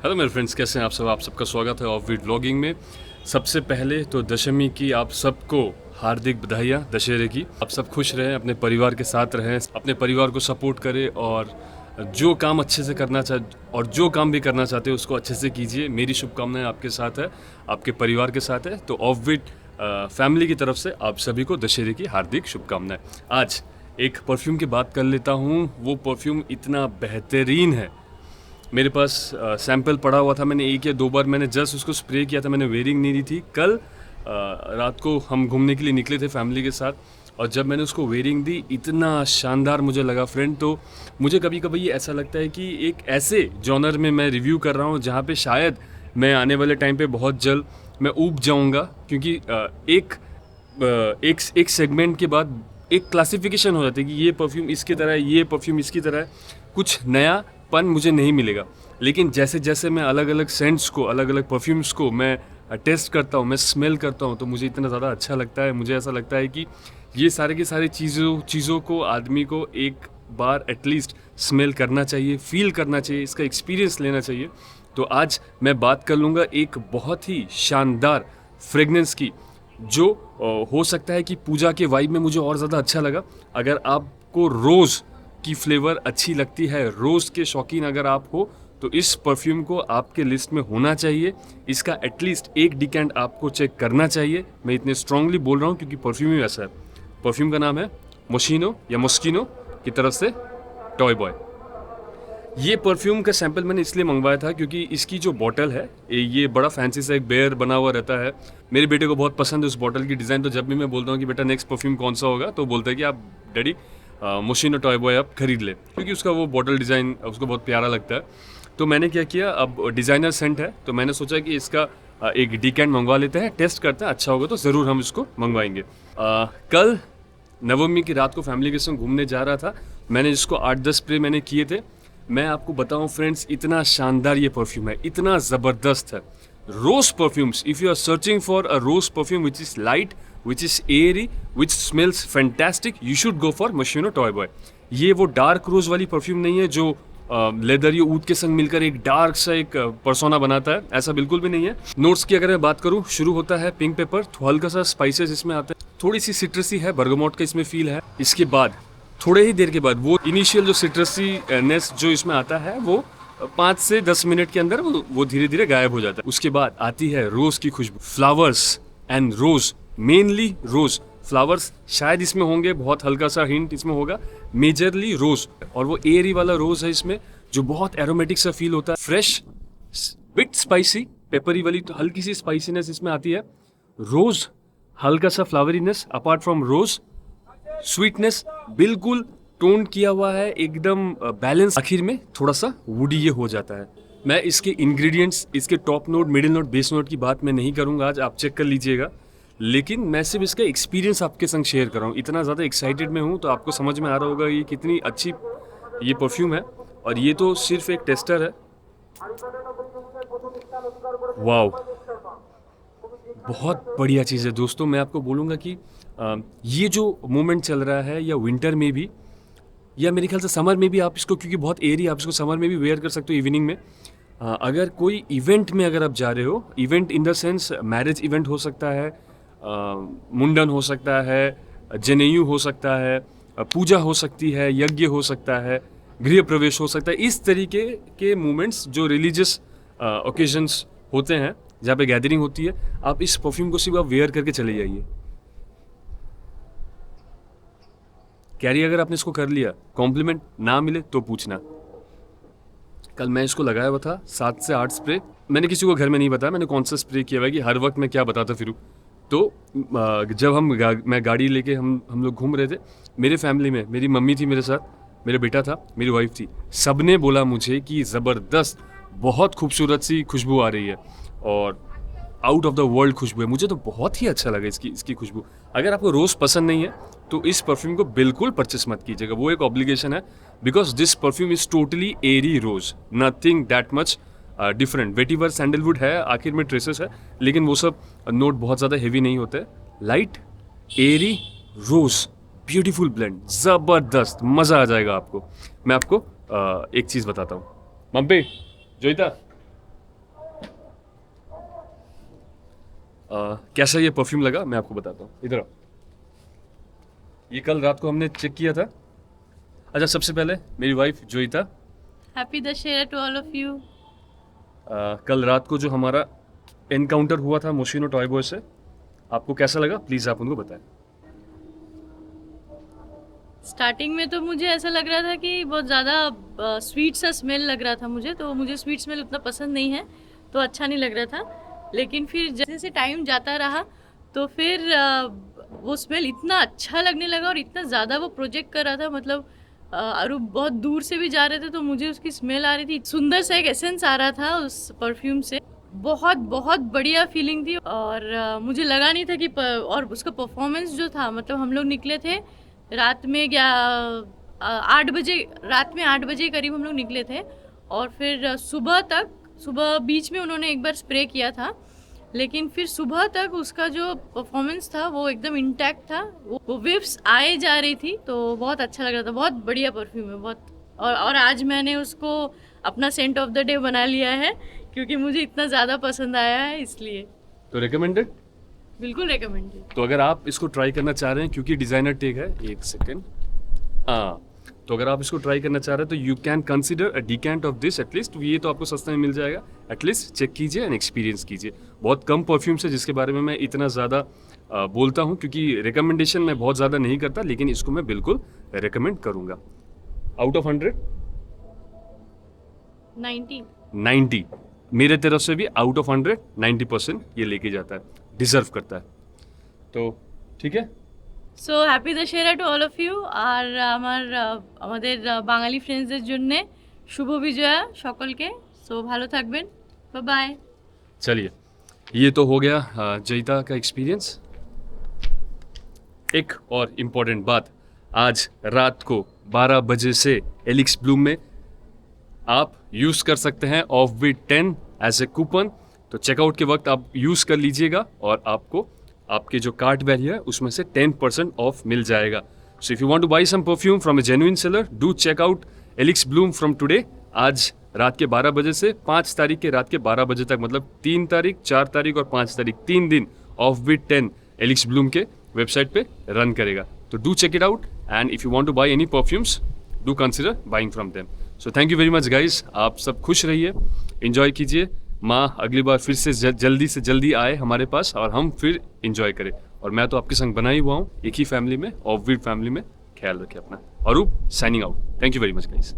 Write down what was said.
Hello मेरे friends, कैसे हैं आप सब? आप सबका स्वागत है ऑफ वीड व्लॉगिंग में। सबसे पहले तो दशमी की आप सबको हार्दिक बधाइयाँ दशहरे की। आप सब खुश रहें, अपने परिवार के साथ रहें, अपने परिवार को सपोर्ट करें और जो काम अच्छे से करना और जो काम भी करना चाहते हैं उसको अच्छे से कीजिए। मेरी शुभकामनाएं आपके साथ है, आपके परिवार के साथ है। तो ऑफ वीड फैमिली की तरफ से आप सभी को दशहरे की हार्दिक शुभकामनाएं। आज एक परफ्यूम की बात कर लेता हूँ। वो परफ्यूम इतना बेहतरीन है, मेरे पास सैंपल पड़ा हुआ था। मैंने एक या दो बार मैंने जस्ट उसको स्प्रे किया था, मैंने वेयरिंग नहीं दी थी। कल रात को हम घूमने के लिए निकले थे फैमिली के साथ, और जब मैंने उसको वेयरिंग दी इतना शानदार मुझे लगा फ्रेंड। तो मुझे कभी कभी ये ऐसा लगता है कि एक ऐसे जॉनर में मैं रिव्यू कर रहा हूँ जहाँ पे शायद मैं आने वाले टाइम पे बहुत जल्द मैं ऊब जाऊँगा, क्योंकि एक सेगमेंट के बाद एक क्लासिफिकेशन हो जाती है कि ये परफ्यूम इसकी तरह है, ये परफ्यूम इसकी तरह है, कुछ नया पन मुझे नहीं मिलेगा। लेकिन जैसे जैसे मैं अलग अलग सेंट्स को, अलग अलग परफ्यूम्स को मैं टेस्ट करता हूँ, मैं स्मेल करता हूँ, तो मुझे इतना ज़्यादा अच्छा लगता है। मुझे ऐसा लगता है कि ये सारे की सारी चीज़ों को आदमी को एक बार एटलीस्ट स्मेल करना चाहिए, फील करना चाहिए, इसका एक्सपीरियंस लेना चाहिए। तो आज मैं बात कर लूँगा एक बहुत ही शानदार फ्रेगनेंस की, जो हो सकता है कि पूजा के वाइब में मुझे और ज़्यादा अच्छा लगा। अगर आपको रोज़ की फ्लेवर अच्छी लगती है, रोज़ के शौकीन अगर आप हो, तो इस परफ्यूम को आपके लिस्ट में होना चाहिए। इसका एटलीस्ट एक डिकेंट आपको चेक करना चाहिए। मैं इतने स्ट्रांगली बोल रहा हूँ क्योंकि परफ्यूम ही वैसा है। परफ्यूम का नाम है मोशिनो या मोस्किनो की तरफ से टॉय बॉय। ये परफ्यूम का सैंपल मैंने इसलिए मंगवाया था क्योंकि इसकी जो बॉटल है ये बड़ा फैंसी सा एक बेयर बना हुआ रहता है। मेरे बेटे को बहुत पसंद है उस बॉटल की डिज़ाइन। तो जब भी मैं बोलता हूँ कि बेटा नेक्स्ट परफ्यूम कौन सा होगा, तो बोलता है कि आप डैडी मोशिनो टॉय बॉय आप खरीद ले, क्योंकि उसका वो बॉटल डिज़ाइन उसको बहुत प्यारा लगता है। तो मैंने क्या किया, अब डिज़ाइनर सेंट है तो मैंने सोचा कि इसका एक डिकेंट मंगवा लेते हैं, टेस्ट करते हैं, अच्छा होगा तो ज़रूर हम इसको मंगवाएंगे। कल नवमी की रात को फैमिली के संग घूमने जा रहा था। मैंने इसको 8-10 स्प्रे मैंने किए थे। मैं आपको बताऊं फ्रेंड्स, इतना शानदार ये परफ्यूम है, इतना ज़बरदस्त है। Rose perfumes, if you are searching for a rose perfume which is light, which is airy, which smells fantastic, you should go for Moschino Toy Boy। ये वो डार्क रोज वाली परफ्यूम नहीं है जो लेदर या ऊद के संग मिलकर एक डार्क सा एक पर्सोना बनाता है, ऐसा बिल्कुल भी नहीं है। नोट्स की अगर मैं बात करूँ, शुरू होता है पिंक पेपर, हल्का सा स्पाइसेस इसमें आते हैं, थोड़ी सी सिट्रसी है, बर्गमोट का इसमें फील है। इसके बाद थोड़े ही देर के बाद वो इनिशियल जो सिट्रसीनेस जो इसमें आता है वो 5 से 10 मिनट के अंदर वो धीरे धीरे गायब हो जाता है। उसके बाद आती है रोज की खुशबू, flowers and rose, mainly rose flowers शायद इसमें होंगे, बहुत हल्का सा हिंट इसमें होगा, मेजरली रोज। और वो एयरी वाला रोज है इसमें जो बहुत एरोमेटिक सा फील होता है, फ्रेश, बिट स्पाइसी, पेपरी वाली तो हल्की सी स्पाइसीनेस इसमें आती है। रोज हल्का सा फ्लावरीनेस, अपार्ट फ्रॉम रोज स्वीटनेस बिल्कुल टोन किया हुआ है, एकदम बैलेंस। आखिर में थोड़ा सा वुडी ये हो जाता है। मैं इसके इंग्रेडिएंट्स, इसके top note, middle note, base note की बात मैं नहीं करूंगा आज, आप चेक कर लीजिएगा। लेकिन मैं सिर्फ इसका एक्सपीरियंस आपके संग शेयर कर रहा हूँ। इतना ज़्यादा एक्साइटेड में हूँ तो आपको समझ में आ रहा होगा ये कितनी अच्छी ये परफ्यूम है। और ये तो सिर्फ एक टेस्टर है। वाओ, बहुत बढ़िया चीज़ है दोस्तों। मैं आपको बोलूँगा कि ये जो मोमेंट चल रहा है, या विंटर में भी, या मेरे ख्याल से समर में भी आप इसको, क्योंकि बहुत एयरी, आप इसको समर में भी वेयर कर सकते हो इवनिंग में। अगर कोई इवेंट में अगर आप जा रहे हो, event in the sense marriage event हो सकता है, मुंडन हो सकता है, जनेयू हो सकता है, पूजा हो सकती है, यज्ञ हो सकता है, गृह प्रवेश हो सकता है, इस तरीके के मोमेंट्स जो रिलीजियस ओकेजन्स होते हैं जहाँ पे गैदरिंग होती है, आप इस परफ्यूम को सिर्फ आप वेयर करके चले जाइए। कैरी अगर आपने इसको कर लिया, कॉम्प्लीमेंट ना मिले तो पूछना। कल मैं इसको लगाया हुआ था 7 से 8 स्प्रे। मैंने किसी को घर में नहीं बताया मैंने कौन सा स्प्रे किया हुआ है कि हर वक्त मैं क्या बताता फिरूँ। तो जब मैं गाड़ी लेके हम लोग घूम रहे थे, मेरे फैमिली में मेरी मम्मी थी मेरे साथ, मेरा बेटा था, मेरी वाइफ थी, सबने बोला मुझे कि ज़बरदस्त, बहुत खूबसूरत सी खुशबू आ रही है और आउट ऑफ द वर्ल्ड खुशबू है। मुझे तो बहुत ही अच्छा लगा इसकी खुशबू। अगर आपको रोज़ पसंद नहीं है तो इस परफ्यूम को बिल्कुल परचेस मत कीजिएगा, वो एक ऑब्लिगेशन है। Because this perfume is totally airy rose, nothing that much different. Vetiver sandalwood है, आखिर में ट्रेसेस है, लेकिन वो सब नोट बहुत ज़्यादा हेवी नहीं होते। लाइट एरी रोज, ब्यूटीफुल ब्लेंड, ज़बरदस्त, मज़ा आ जाएगा आपको। मैं आपको एक चीज़ बताता हूँ। मम्पे जोईता कैसा ये परफ्यूम लगा मैं आपको बताता हूँ, इधर आओ। ये कल रात को हमने चेक किया था। अच्छा, सबसे पहले मेरी wife Joita, happy Dussehra to all of you. कल रात को जो हमारा एनकाउंटर हुआ था मोशिनो टॉय बॉय से, आपको कैसा लगा प्लीज़ आप उनको बताएं। स्टार्टिंग में तो मुझे ऐसा लग रहा था कि बहुत ज़्यादा स्वीट सा स्मेल लग रहा था मुझे, तो मुझे स्वीट स्मेल उतना पसंद नहीं है, तो अच्छा नहीं लग रहा था। लेकिन फिर जैसे जैसे टाइम जाता रहा तो फिर वो स्मेल इतना अच्छा लगने लगा और इतना ज़्यादा वो प्रोजेक्ट कर रहा था, मतलब और वो बहुत दूर से भी जा रहे थे तो मुझे उसकी स्मेल आ रही थी। सुंदर सा एक एसेंस आ रहा था उस परफ्यूम से, बहुत बहुत बढ़िया फीलिंग थी। और मुझे लगा नहीं था कि और उसका परफॉर्मेंस जो था, मतलब हम लोग निकले थे रात में 8 बजे, रात में 8 बजे करीब हम लोग निकले थे और फिर सुबह बीच में उन्होंने एक बार स्प्रे किया था, लेकिन फिर सुबह तक उसका जो परफॉर्मेंस था वो एकदम इंटैक्ट था। वो विप्स आए जा रही थी, तो बहुत अच्छा लग रहा था। बहुत बढ़िया परफ्यूम है, बहुत। और आज मैंने उसको अपना सेंट ऑफ द डे बना लिया है क्योंकि मुझे इतना ज़्यादा पसंद आया है, इसलिए। तो रिकमेंडेड, बिल्कुल रिकमेंडेड। तो अगर आप इसको ट्राई करना चाह रहे हैं, क्योंकि डिज़ाइनर टेक है, एक सेकेंड, हाँ, तो अगर आप इसको ट्राई करना चाह रहे हैं तो you can consider a decant of this at least. ये तो आपको सस्ते में मिल जाएगा, एटलीस्ट चेक कीजिए एंड एक्सपीरियंस कीजिए। बहुत कम परफ्यूम्स है जिसके बारे में मैं इतना ज़्यादा बोलता हूँ, क्योंकि रिकमेंडेशन मैं बहुत ज़्यादा नहीं करता, लेकिन इसको मैं बिल्कुल रिकमेंड करूँगा। आउट ऑफ 100 90 मेरे तरफ से भी आउट ऑफ 100 90% ये लेके जाता है, डिजर्व करता है। तो ठीक है, so happy Dussehra to all of you. আর আমাদের বাঙালি ফ্রেন্ডসদের জন্যে শুভ বিজয়া সকলকে। সো ভালো থাকবেন, বাই বাই। चलिए ये तो हो गया जयिता का एक्सपीरियंस। एक और इम्पॉर्टेंट बात, आज रात को 12 बजे से एलिक्स ब्लूम में आप यूज़ कर सकते हैं off beat 10 as a coupon. तो चेकआउट के वक्त आप यूज़ कर लीजिएगा और आपको आपके जो कार्ट वैल्यू है उसमें से 10% ऑफ मिल जाएगा। So if you want to buy some perfume from a genuine seller, do check out Elix Bloom from today. आज रात के 12 बजे से 5 तारीख के रात के 12 बजे तक, मतलब 3 तारीख, 4 तारीख और 5 तारीख, 3 दिन ऑफ बीट 10 एलिक्स ब्लूम के वेबसाइट पे रन करेगा। तो do check it out and if you want to buy any perfumes, do consider buying from them. So thank you very much guys, आप सब खुश रहिए, इंजॉय कीजिए। माँ अगली बार फिर से जल्दी आए हमारे पास और हम फिर इंजॉय करें। और मैं तो आपके संग बना ही हुआ हूँ, एक ही फैमिली में, ऑफ बीट फैमिली में। ख्याल रखें अपना। Arup signing out. Thank you very much guys.